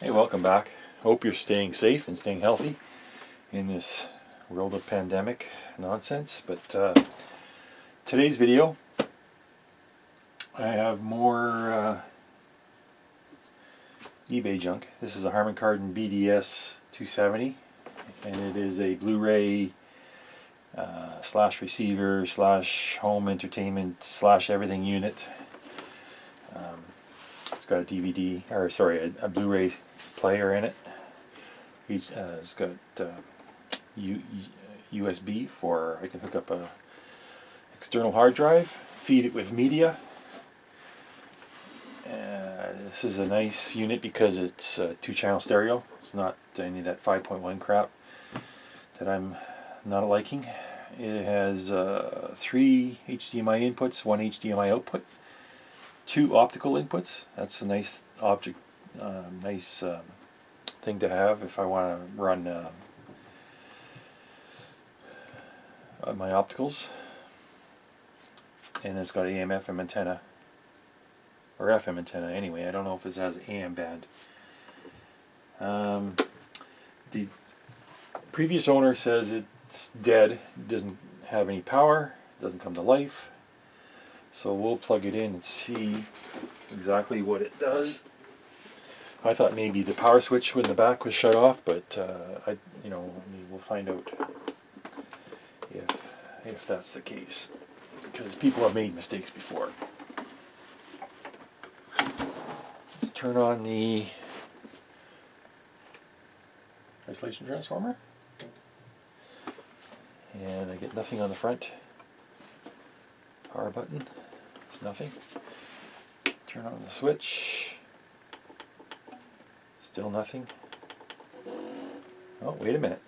Hey, welcome back. Hope you're staying safe and staying healthy in this world of pandemic nonsense. But today's video, I have more eBay junk. This is a Harman Kardon BDS 270, and it is a Blu-ray slash receiver slash home entertainment slash everything unit. It's got a DVD, or sorry, a Blu-ray player in it. It's got USB for I can hook up a external hard drive, feed it with media. This is a nice unit because it's 2-channel stereo. It's not any of that 5.1 crap that I'm not liking. It has 3 HDMI inputs, 1 HDMI output, 2 optical inputs. That's a nice thing to have if I want to run my opticals. And it's got AM FM antenna, or FM antenna anyway. I don't know if it has AM band. The previous owner says it's dead, it doesn't have any power, doesn't come to life. So we'll plug it in and see exactly what it does. I thought maybe the power switch when the back was shut off, but we'll find out if that's the case, because people have made mistakes before. Let's turn on the isolation transformer, and I get nothing on the front. Power button, it's nothing. Turn on the switch, still nothing. Oh, wait a minute.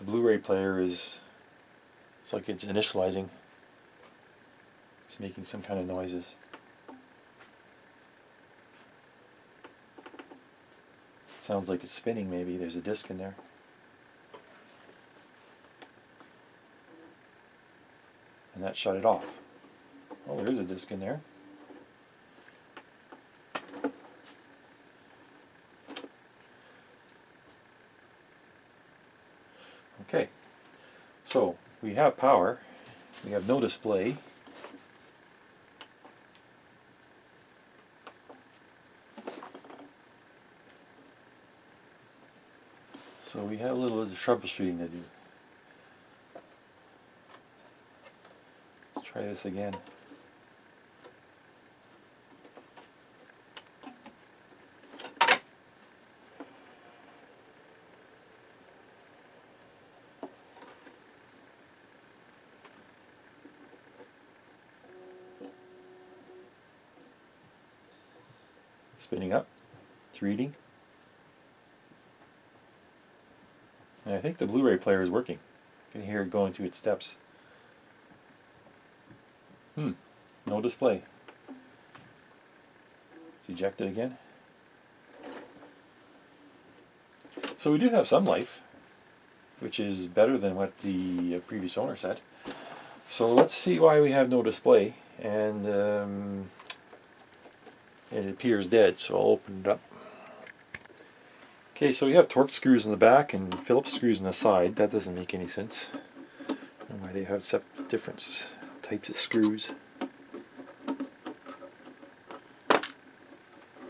The Blu-ray player it's like it's initializing. It's making some kind of noises. Sounds like it's spinning maybe. There's a disc in there. And that shut it off. Oh, there's a disc in there. Okay, so we have power. We have no display. So we have a little bit of troubleshooting to do. Let's try this again. Spinning up. It's reading. And I think the Blu-ray player is working. You can hear it going through its steps. No display. Let's eject it again. So we do have some life, which is better than what the previous owner said. So let's see why we have no display. And it appears dead, so I'll open it up. Okay, so we have Torx screws in the back and Phillips screws on the side. That doesn't make any sense. I don't know why they have different types of screws.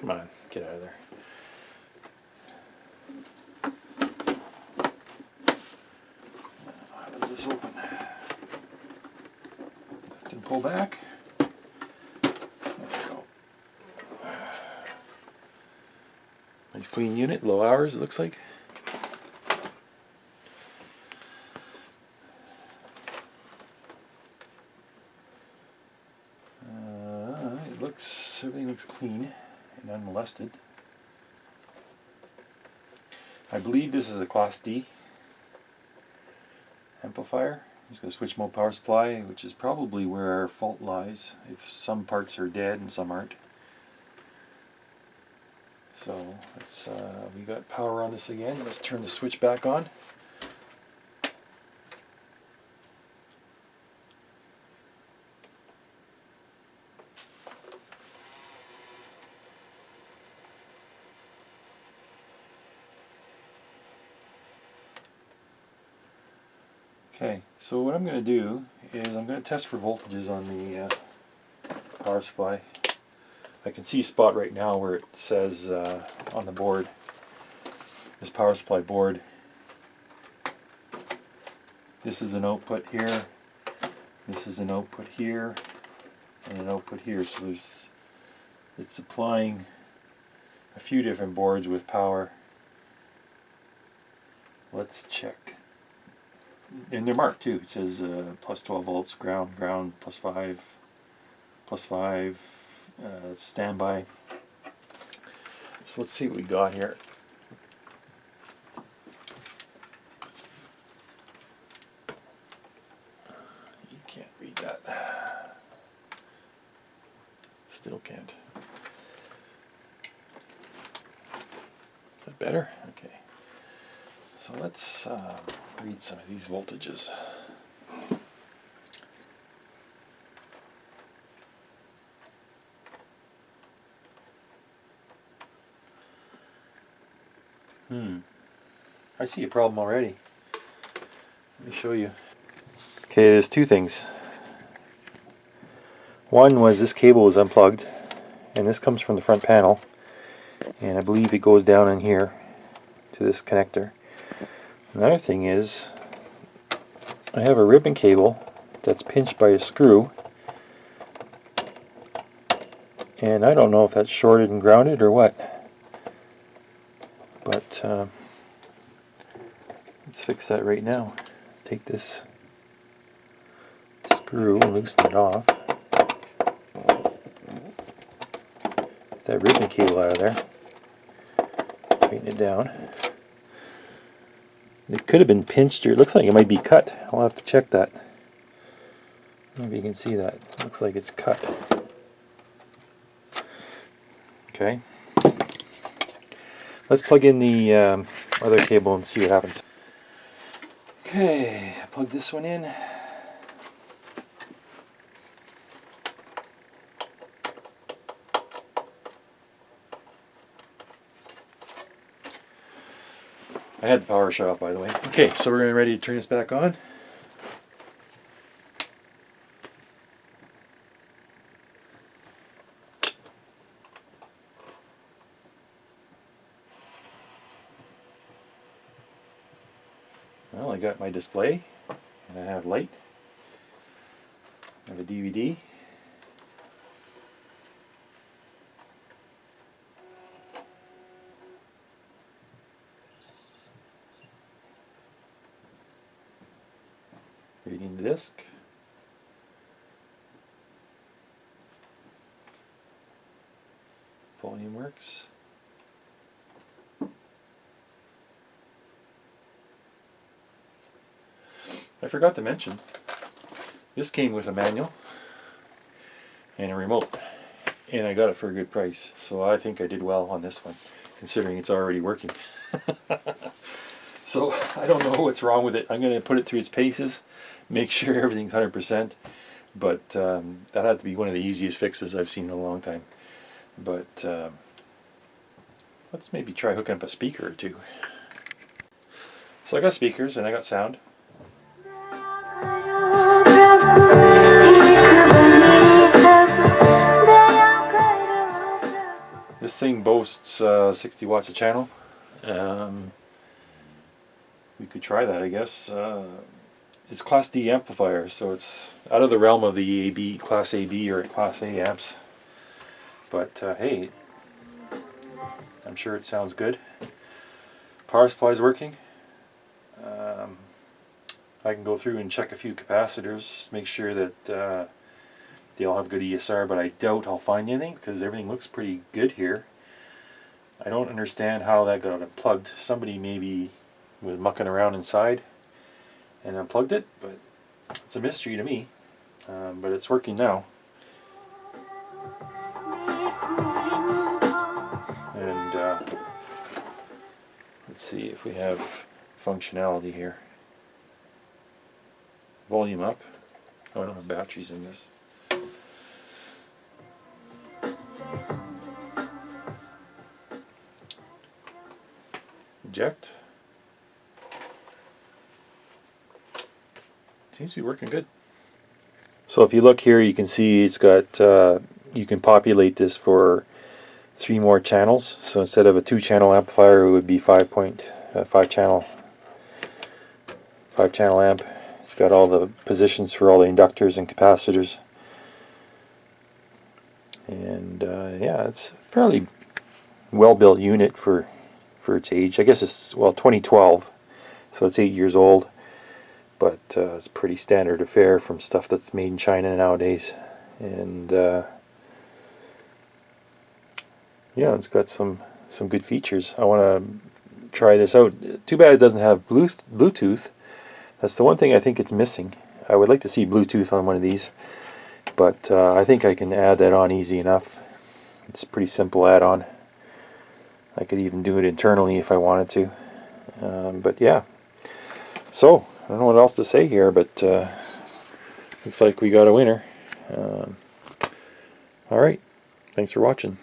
Come on, get out of there. How does this open? Lift and pull back. Nice clean unit, low hours it looks like. Everything looks clean and unmolested. I believe this is a Class D amplifier. It's got a switch mode power supply, which is probably where our fault lies, if some parts are dead and some aren't. So we got power on this again. Let's turn the switch back on. Okay, so what I'm going to do is I'm going to test for voltages on the power supply. I can see a spot right now where it says on the board, this power supply board, this is an output here, this is an output here, and an output here. So it's supplying a few different boards with power. Let's check. And they're marked too. It says plus 12 volts, ground, plus 5, it's standby. So let's see what we got here. You can't read that. Still can't. Is that better? Okay. So let's read some of these voltages. I see a problem already. Let me show you. Okay, there's two things. One was this cable was unplugged, and this comes from the front panel, and I believe it goes down in here to this connector. Another thing is I have a ribbon cable that's pinched by a screw, and I don't know if that's shorted and grounded or what, but let's fix that right now. Take this screw and loosen it off. Get that ribbon cable out of there. Tighten it down. It could have been pinched, or it looks like it might be cut. I'll have to check that. Maybe you can see that. Looks like it's cut. Okay. Let's plug in the other cable and see what happens. Okay, plug this one in. I had the power shut off, by the way. Okay, so we're ready to turn this back on. Well, I got my display, and I have light. I have a DVD. Reading the disc. Volume works. I forgot to mention, this came with a manual and a remote, and I got it for a good price, so I think I did well on this one, considering it's already working. So I don't know what's wrong with it. I'm going to put it through its paces, make sure everything's 100%, but that had to be one of the easiest fixes I've seen in a long time. But let's maybe try hooking up a speaker or two. So I got speakers and I got sound. This thing boasts 60 watts a channel. We could try that, I guess. It's Class D amplifier, so it's out of the realm of the AB, Class AB or Class A amps. But hey, I'm sure it sounds good. Power supply is working. I can go through and check a few capacitors, make sure that they all have good ESR, but I doubt I'll find anything because everything looks pretty good here. I don't understand how that got unplugged. Somebody maybe was mucking around inside and unplugged it, but it's a mystery to me. But it's working now. And let's see if we have functionality here. Volume up. Oh, I don't have batteries in this. Eject. seems to be working good. So if you look here, you can see it's got, you can populate this for 3 more channels. So instead of a 2-channel amplifier, it would be 5 channel amp. It's got all the positions for all the inductors and capacitors. And yeah, it's a fairly well-built unit for its age. I guess it's, well, 2012, so it's 8 years old. But it's pretty standard affair from stuff that's made in China nowadays. And yeah, it's got some good features. I want to try this out. Too bad it doesn't have Bluetooth. That's the one thing I think it's missing. I would like to see Bluetooth on one of these, but I think I can add that on easy enough. It's a pretty simple add-on. I could even do it internally if I wanted to. But yeah, so I don't know what else to say here, but looks like we got a winner. Alright, thanks for watching.